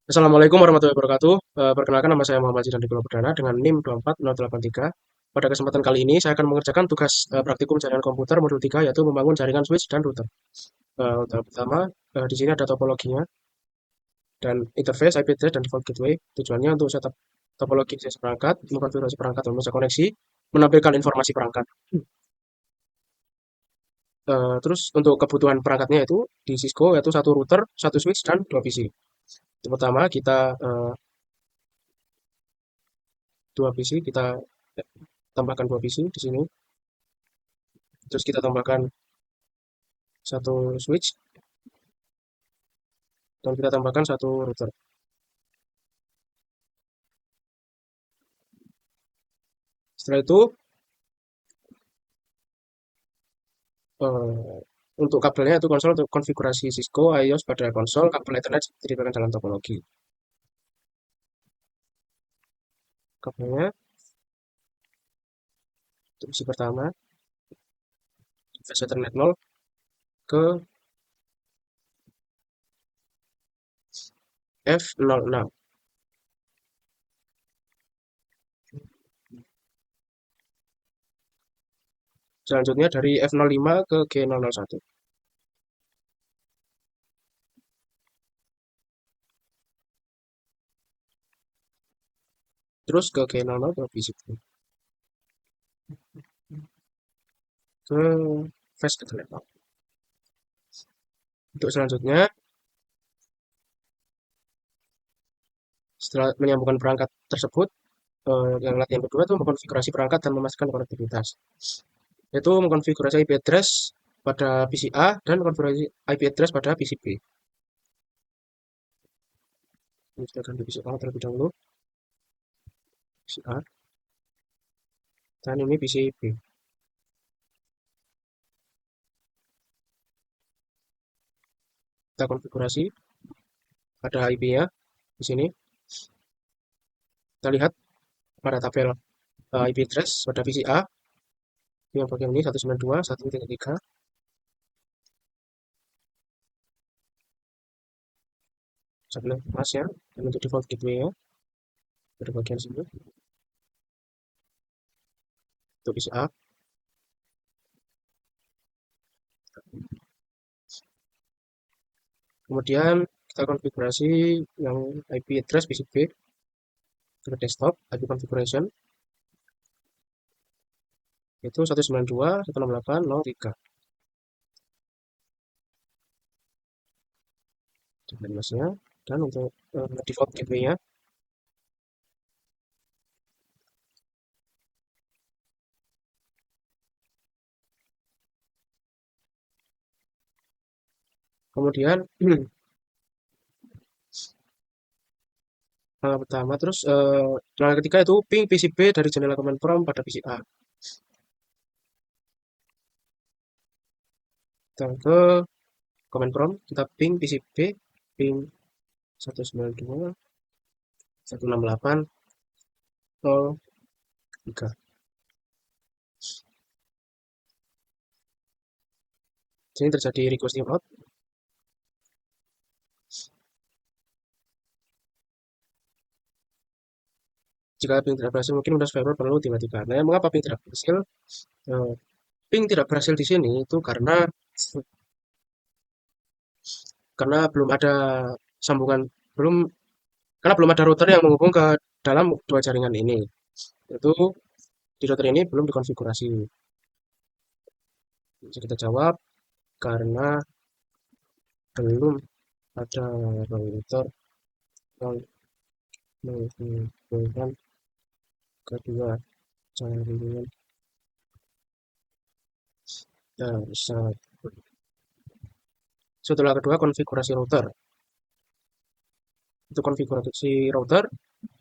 Assalamualaikum warahmatullahi wabarakatuh. Perkenalkan nama saya Muhammad Zidan Dikulo Perdana dengan NIM 24083. Pada kesempatan kali ini saya akan mengerjakan tugas praktikum jaringan komputer modul 3 yaitu membangun jaringan switch dan router. Untuk pertama, di sini ada topologinya dan interface IP address dan default gateway. Tujuannya untuk setup topologi akses perangkat, mengkonfigurasi perangkat dan masa koneksi, menampilkan informasi perangkat. Terus untuk kebutuhan perangkatnya itu di Cisco yaitu satu router, satu switch dan dua PC. Yang pertama kita dua PC kita tambahkan dua PC di sini. Terus kita tambahkan satu switch dan kita tambahkan satu router. Setelah itu eh, untuk kabelnya itu konsol untuk konfigurasi Cisco iOS pada konsol kabel Ethernet diterapkan dalam topologi. Kabelnya untuk isi pertama fase Ethernet 0 ke F06. Selanjutnya dari F05 ke G001. Terus ke G00 ke VCP. Ke fase Ethernet 0. Untuk selanjutnya setelah menyambungkan perangkat tersebut yang latihan kedua itu mengkonfigurasi perangkat dan memastikan konektivitas. Yaitu mengkonfigurasi IP address pada PC A dan konfigurasi IP address pada PC B. Ini kita ganti PC A terlebih dahulu, PC A, dan ini PC B. Kita konfigurasi pada IP-nya di sini. Kita lihat pada tabel IP address pada PC A yang bagian ini 192.1.3. Saya pilih masnya dan untuk default gateway-nya pada bagian sini untuk PC A. Kemudian kita konfigurasi yang IP address PC B ke desktop IP configuration itu 192.168.0.3. Dan masnya dan untuk default gateway-nya. Kemudian pertama terus langkah ketiga itu ping PCB dari jendela command prompt pada PC A. Dan ke command prompt kita ping PCB ping 192.168.0.3. Sini terjadi request out. Jika ping tidak berhasil mungkin Windows Firewall perlu tiba-tiba. Nah, mengapa ping tidak berhasil? Eh, Ping tidak berhasil di sini itu karena belum ada sambungan belum karena belum ada router yang menghubung ke dalam dua jaringan ini. Itu di router ini belum dikonfigurasi. Bisa kita jawab karena belum ada router yang menghubungkan kedua jaringan tersebut. Setelah kedua konfigurasi router. Untuk konfigurasi router,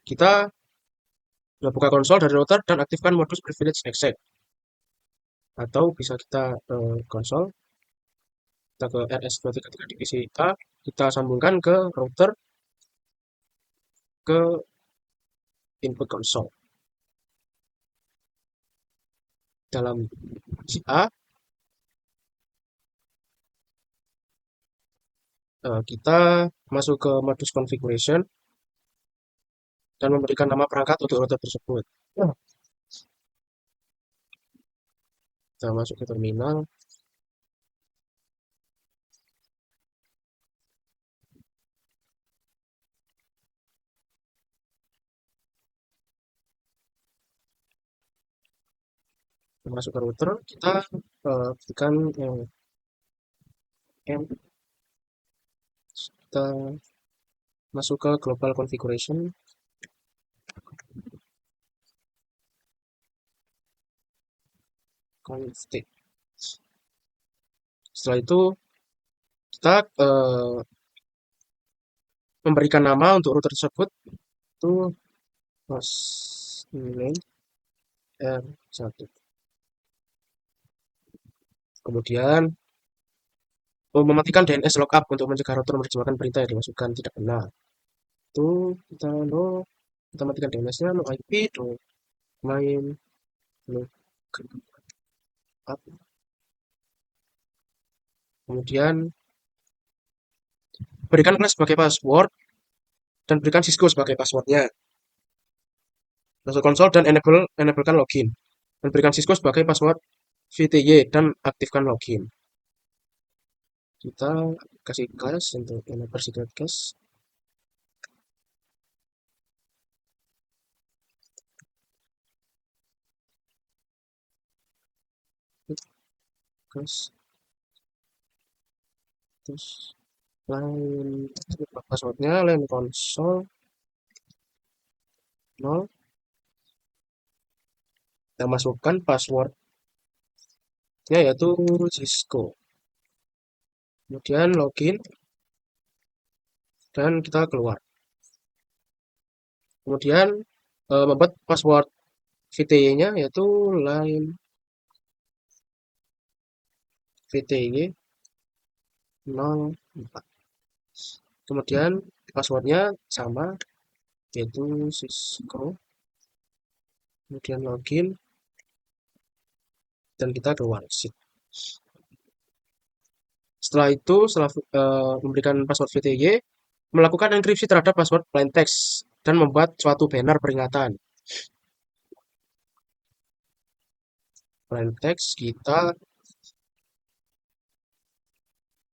kita buka konsol dari router dan aktifkan modus privilege exec. Atau bisa kita konsol, kita ke RS233 di PC kita, kita sambungkan ke router ke input konsol. Dalam PC A, Kita masuk ke modus configuration dan memberikan nama perangkat untuk router tersebut. Nah, kita masuk ke terminal, masuk ke router, kita berikan yang M, kita masuk ke global configuration, config. Setelah itu kita memberikan nama untuk router tersebut itu host name R1. Kemudian mematikan DNS lookup untuk mencegah router menerjemahkan perintah yang dimasukkan tidak benar. Itu kita kita matikan DNS-nya, no IP, main, lookup. Kemudian berikan class sebagai password dan berikan Cisco sebagai passwordnya. Masuk konsol dan enablekan login. Dan berikan Cisco sebagai password VTY dan aktifkan login. Kita kasih class untuk enable secret cache. Class. Terus line passwordnya line konsol 0. Kita masukkan passwordnya yaitu Cisco. Kemudian login dan kita keluar. Kemudian membuat password VTY-nya yaitu line VTY 04. Kemudian passwordnya sama yaitu Cisco. Kemudian login dan kita keluar. Setelah itu, setelah memberikan password VTY, melakukan enkripsi terhadap password plain text dan membuat suatu banner peringatan. Plain text kita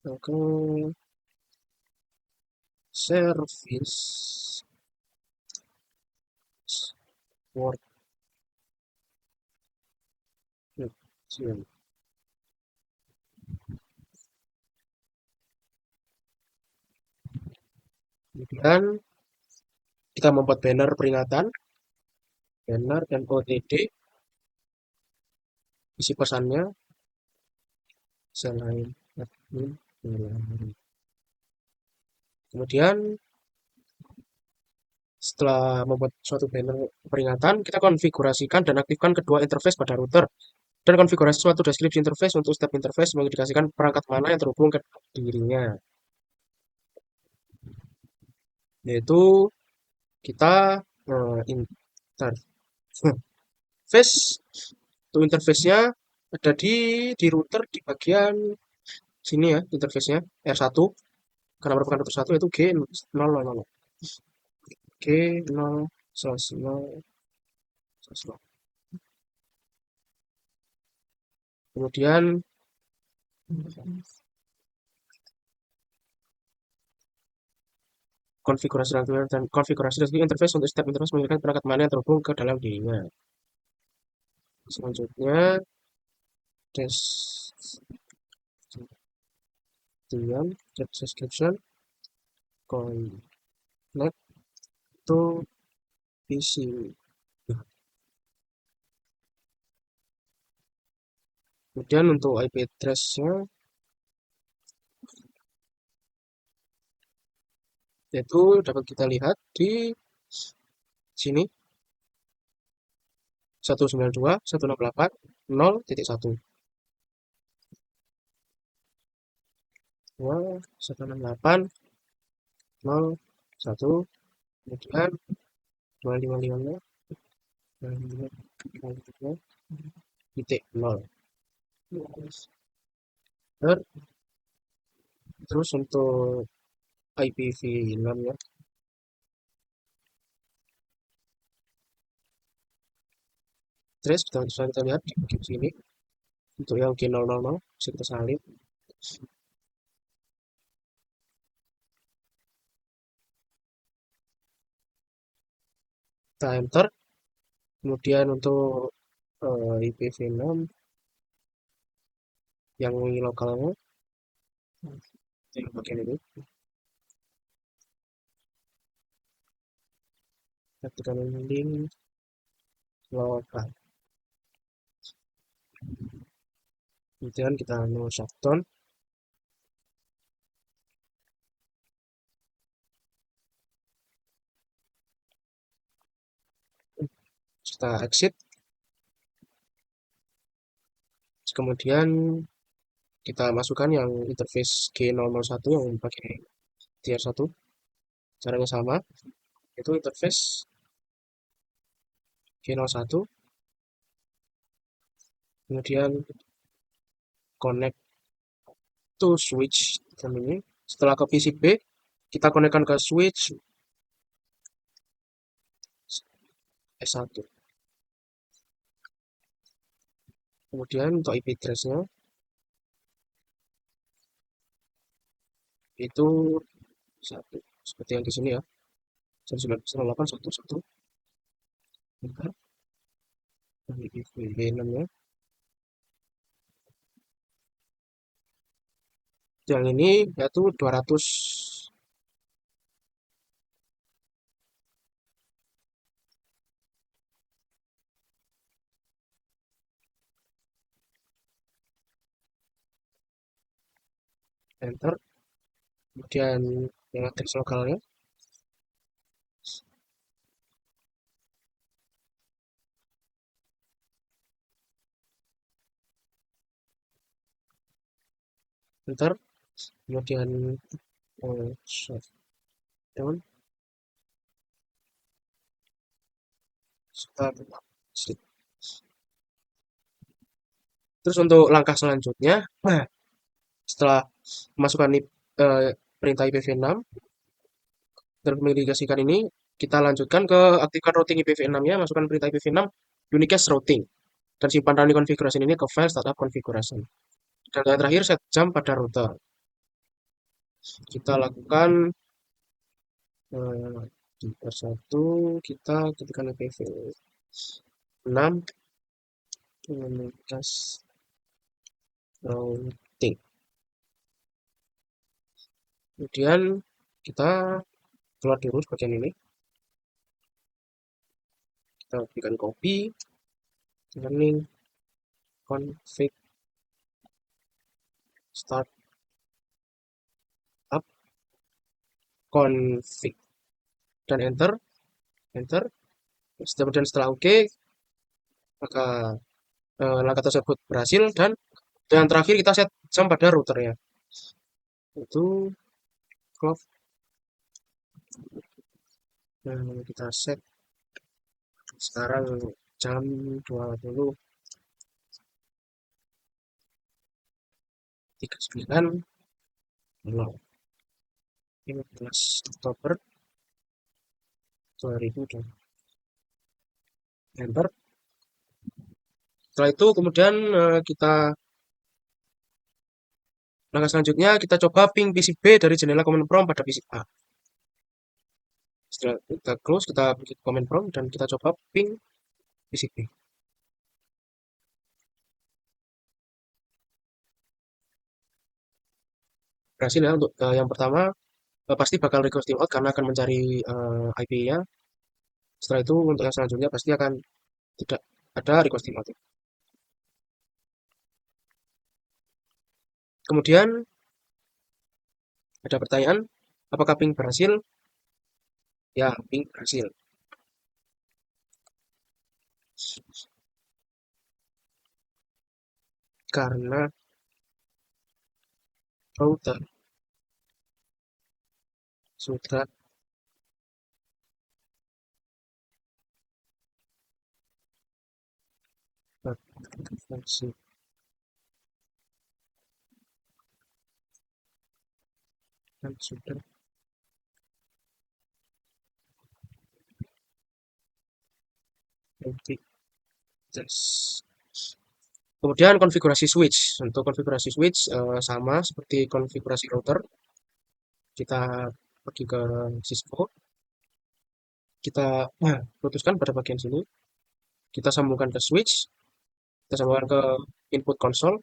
ke service word. Kemudian kita membuat banner peringatan, banner dan OTD. Isi pesannya selain admin. Kemudian setelah membuat suatu banner peringatan, kita konfigurasikan dan aktifkan kedua interface pada router dan konfigurasi suatu deskripsi interface untuk setiap interface mengindikasikan perangkat mana yang terhubung ke dirinya. Yaitu kita interface untuk interface-nya ada di router di bagian sini ya, interface-nya R1 karena merupakan router 1 yaitu G000. G0/0/0. Kemudian konfigurasi dan konfigurasi dari interface untuk setiap interface menggunakan perangkat mana yang terhubung ke dalam dirinya. Selanjutnya description connect to PC. Kemudian untuk IP address-nya yaitu dapat kita lihat di sini 192.168.0.1. 168.0.1. Kemudian 255-nya 255.0. Terus untuk IPv6 ya. Terus kita lihat di sini untuk yang G000 bisa kita salin. Kita enter. Kemudian untuk IPv6 yang lokalnya, yang bagian ini, kita tekan link lokal. Kemudian kita no shutdown. Kita exit. Kemudian kita masukkan yang interface G001 yang pakai tier 1. Caranya sama, itu interface G01. Kemudian connect to switch ini. Setelah ke PCB, kita konekkan ke switch S1. Kemudian untuk IP address-nya itu satu seperti yang di sini ya, 192.168.1.1. Ini IPv6 ya. Yang ini yaitu 200. Enter. Kemudian yang address lokalnya enter. Kemudian shutdown. Start. Terus untuk langkah selanjutnya, nah, setelah memasukkan perintah IPv6 terkomunikasikan ini, kita lanjutkan ke aktifkan routing IPv6-nya, masukkan perintah IPv6 unicast routing, dan simpan running configuration ini ke file startup configuration. Dan yang terakhir set jam pada router. Kita lakukan di R1 kita ketikkan IPv6 unicast routing. Kemudian kita keluar dulu bagian ini. Kita berikan copy, running config start up config dan enter. Kemudian setelah oke, maka langkah tersebut berhasil. Dan yang terakhir kita set jam pada routernya, itu clock. Kita set sekarang jam 20.39 15 Oktober 2020. Enter. Setelah itu kemudian langkah selanjutnya kita coba ping PCB dari jendela command prompt pada PC A. Setelah kita close, kita bikin command prompt dan kita coba ping PCB. Berhasil ya untuk yang pertama, pasti bakal requesting out karena akan mencari IP-nya. Setelah itu untuk yang selanjutnya pasti akan tidak ada requesting out. Kemudian ada pertanyaan, apakah ping berhasil? Ya, ping berhasil. Karena router sudah berfungsi. Dan sudah Nanti tes. Kemudian konfigurasi switch. Untuk konfigurasi switch sama seperti konfigurasi router. Kita pergi ke Cisco. Kita putuskan pada bagian sini. Kita sambungkan ke switch. Kita sambungkan ke input konsol.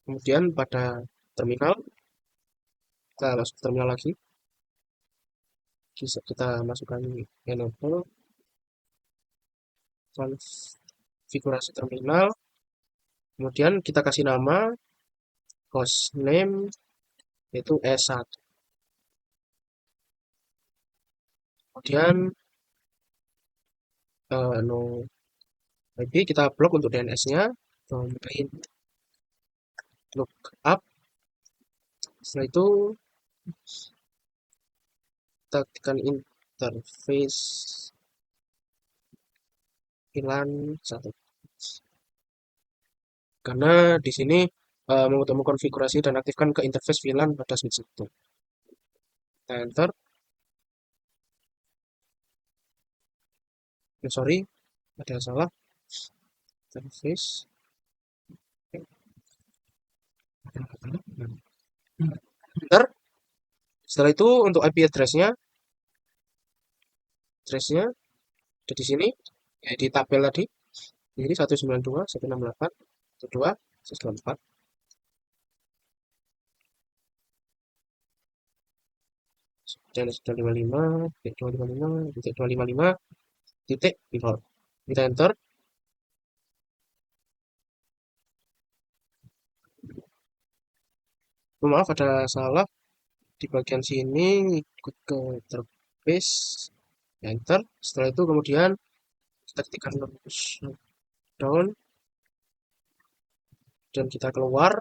Kemudian pada terminal. Kita masuk ke terminal lagi. Kita masukkan enable konfigurasi terminal. Kemudian kita kasih nama host name yaitu S1. Kemudian no IP kita blok untuk DNS-nya. Domain lookup. Setelah itu kita tekan interface VLAN 1. Karena di sini mau mengkonfigurasi dan aktifkan ke interface VLAN pada switch itu. Kita enter. Sorry, ada salah. Interface. Enter. Setelah itu untuk IP address-nya ada di sini, ya, di tabel tadi. Jadi 192.168.1.2.124. Dan 255.255.255.0. Kita enter. Maaf ada salah di bagian sini, ikut ke interface, enter. Setelah itu kemudian kita ketikkan down dan kita keluar.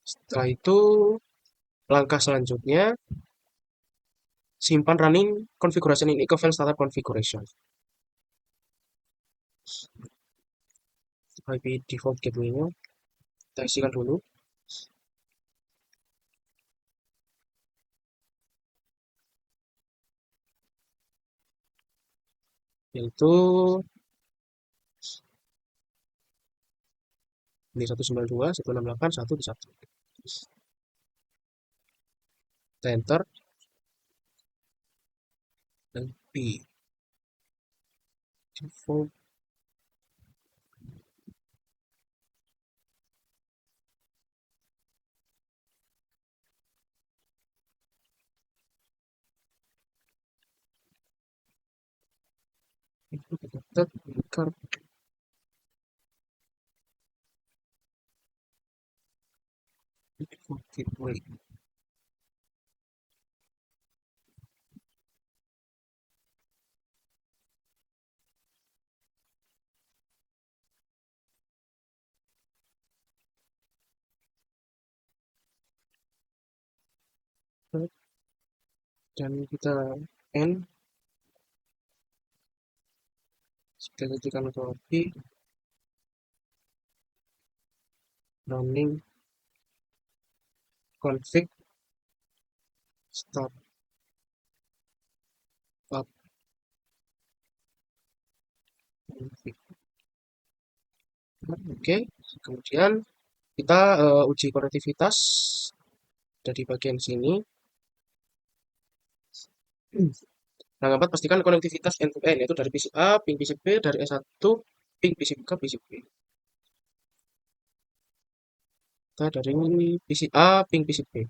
Setelah itu langkah selanjutnya simpan running configuration in equivalent startup configuration. IP default gateway-nya kita isikan dulu. Yaitu ini 192.168.1.1. Kita enter. IP default itu kita tekan default gateway. Dan kita end. Kita ketikkan copy running config start up config. Oke, kemudian kita uji konektivitas dari bagian sini. Nah, keempat, pastikan konektivitas end-to-end, yaitu dari PC A, ping PC B, dari S1, ping PC B ke PC B. Kita dari PC A, ping PC B.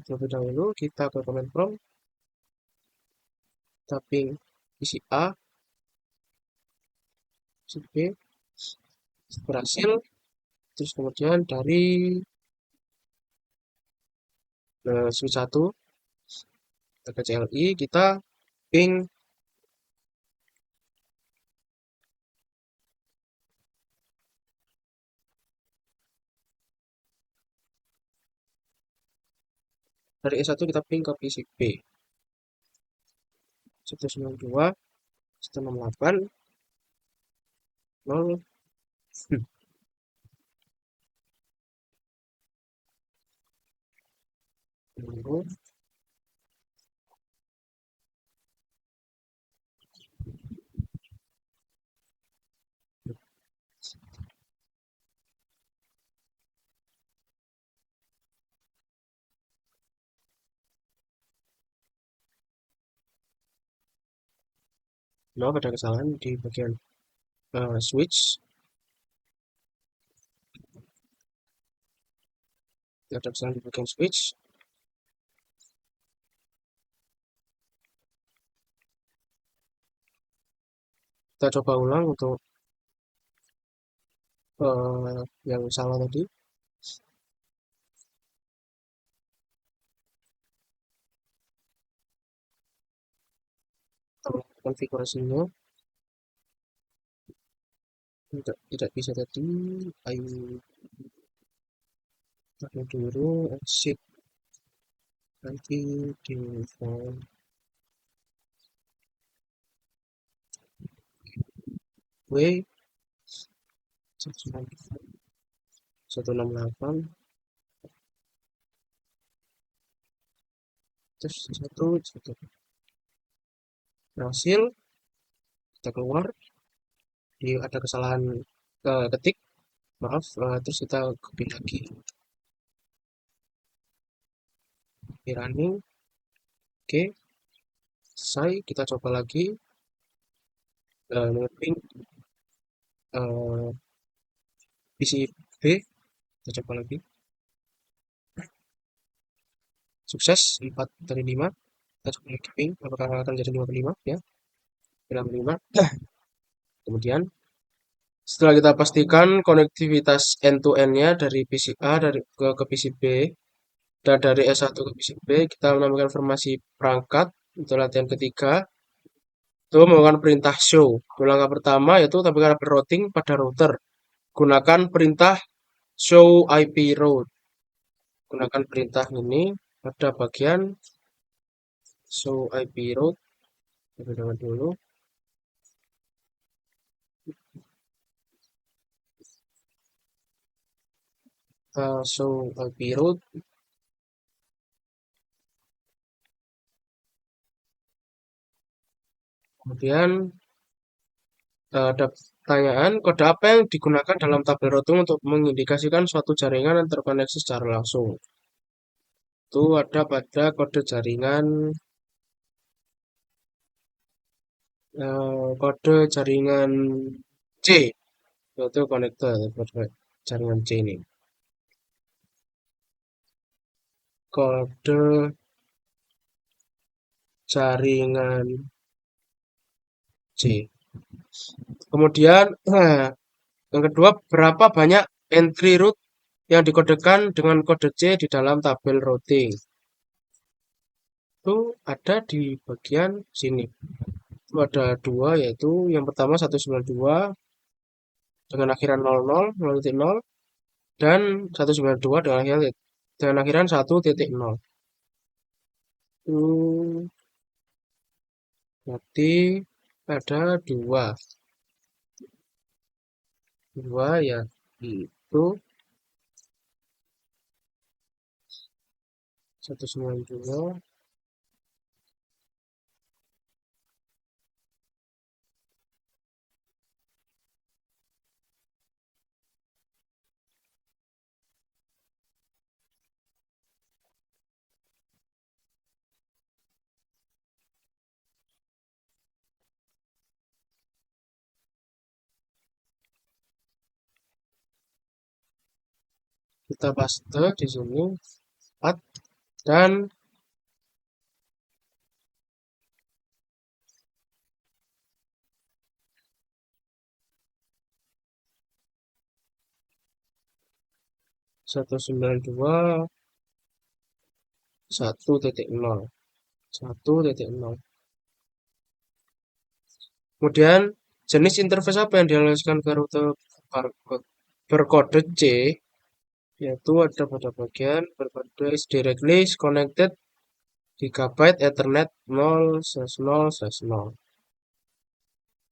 Terlebih dahulu, kita ke command prompt, kita ping PC A, PC B, berhasil. Terus kemudian dari switch 1, kita ke CLI, kita ping dari S1 kita ping ke PC B 192.168.0. Maaf ada kesalahan di bagian switch. Ada kesalahan di bagian switch. Kita coba ulang untuk yang salah tadi. Kita melakukan konfigurasinya. Tidak bisa tadi. Ayo taruh dulu exit nanti di form W 168 terus satu berhasil. Kita keluar di ada kesalahan ketik, maaf, terus kita copy lagi di running. Oke, selesai. Kita coba lagi ngetik PCB. Kita coba lagi, sukses 4 dari 5. Kita coba lagi ping apakah akan jadi 55 ya, 55. Kemudian setelah kita pastikan konektivitas end to end-nya dari PC A ke PC B dan dari S1 ke PC B, kita menambahkan informasi perangkat untuk latihan ketiga. Itu menggunakan perintah show. Langkah pertama yaitu tambahkan kabel routing pada router. Gunakan perintah show IP route. Gunakan perintah ini pada bagian show IP route. Kita dulu. Show IP route. Kemudian ada pertanyaan, kode apa yang digunakan dalam tabel routing untuk mengindikasikan suatu jaringan yang terkoneksi secara langsung? Itu ada pada kode jaringan C, yaitu konektor kode jaringan C ini. Kode jaringan C. Kemudian yang kedua, berapa banyak entry root yang dikodekan dengan kode C di dalam tabel routing? Itu ada di bagian sini. Itu ada dua, yaitu yang pertama 192 dengan akhiran 00, 0.0, dan 192 dengan akhiran 1.0. Berarti ada dua ya, itu 192. Kita paste di sini 4 dan 192 1.0 1.0. Kemudian jenis interface apa yang dihaluskan ke rute berkode C, yaitu ada pada bagian berkode is directly connected Gigabyte Ethernet 0/0/0.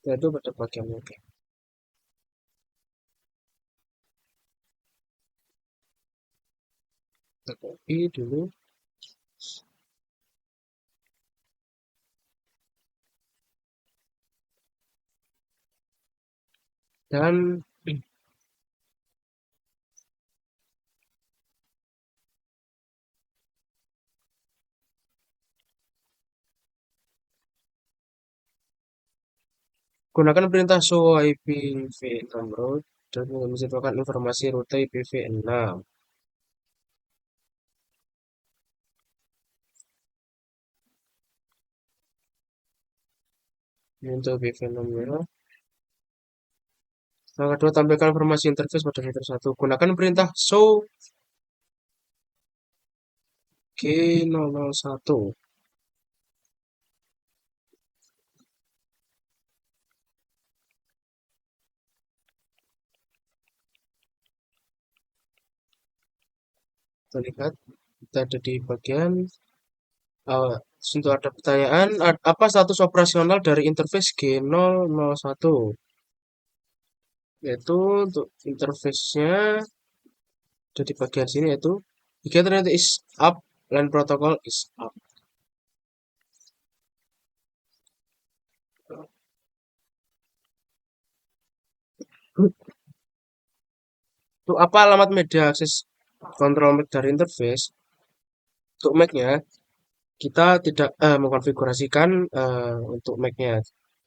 Itu pada bagian oke. Kita copy dulu. Dan Gunakan perintah show IPv number dan menciptakan informasi rute IPv6. Ini untuk IPv6 ya. Yang kedua, tampilkan informasi interface pada fitur 1. Gunakan perintah show G001. Kita lihat, kita ada di bagian untuk ada pertanyaan, apa status operasional dari interface G001? Yaitu untuk interface-nya ada di bagian sini, yaitu Ethernet is up, LAN protocol is up. Untuk apa alamat media akses kontrol MAC dari interface? Untuk MAC-nya, kita tidak mengkonfigurasikan untuk MAC-nya.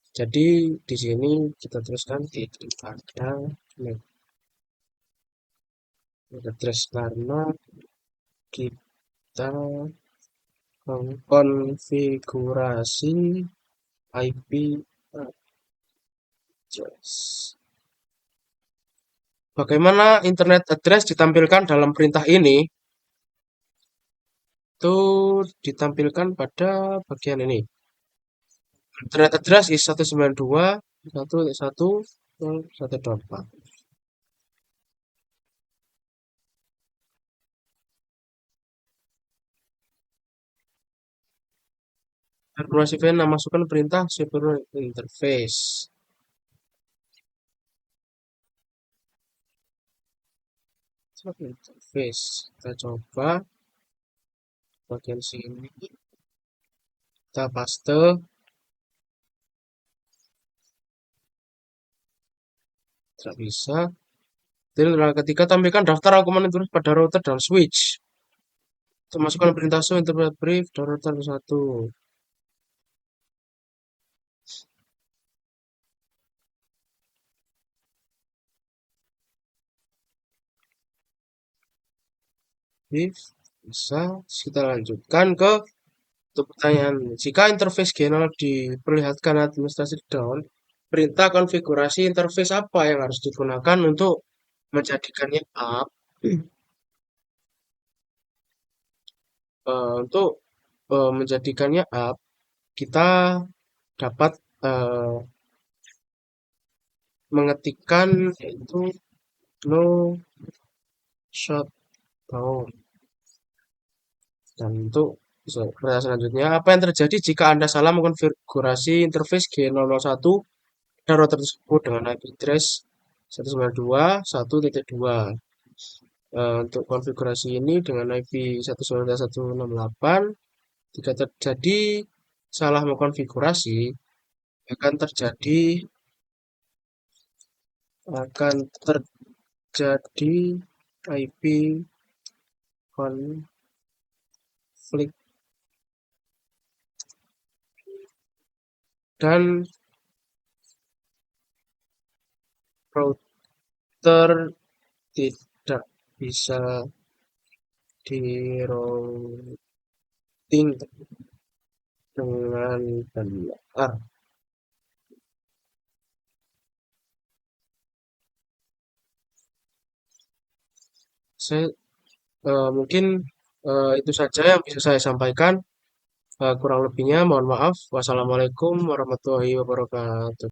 Jadi di sini kita teruskan tidak ada MAC address karena kita mengkonfigurasi IP address. Bagaimana internet address ditampilkan dalam perintah ini? Itu ditampilkan pada bagian ini. Internet address is 192.1.1.1.4. Informasi VN masukkan perintah server interface. Interface. Kita coba bagian sini. Kita paste. Tidak bisa. Jadi ketika tampilkan daftar argumen interface pada router dan switch. Kita masukkan perintah show interface brief dan router 1. Brief. Bisa. Kita lanjutkan ke untuk pertanyaan. Jika interface general diperlihatkan administrasi down, perintah konfigurasi interface apa yang harus digunakan untuk menjadikannya up? Untuk menjadikannya up, kita dapat mengetikkan yaitu no shutdown. Dan untuk pertanyaan selanjutnya, apa yang terjadi jika Anda salah mengkonfigurasi interface G001 dan router tersebut dengan IP address 192.1.2? Untuk konfigurasi ini dengan IP 192.168, jika terjadi salah mengkonfigurasi, akan terjadi IP konflik dan router tidak bisa di-routing dengan benar. Mungkin itu saja yang bisa saya sampaikan. Kurang lebihnya mohon maaf. Wassalamualaikum warahmatullahi wabarakatuh.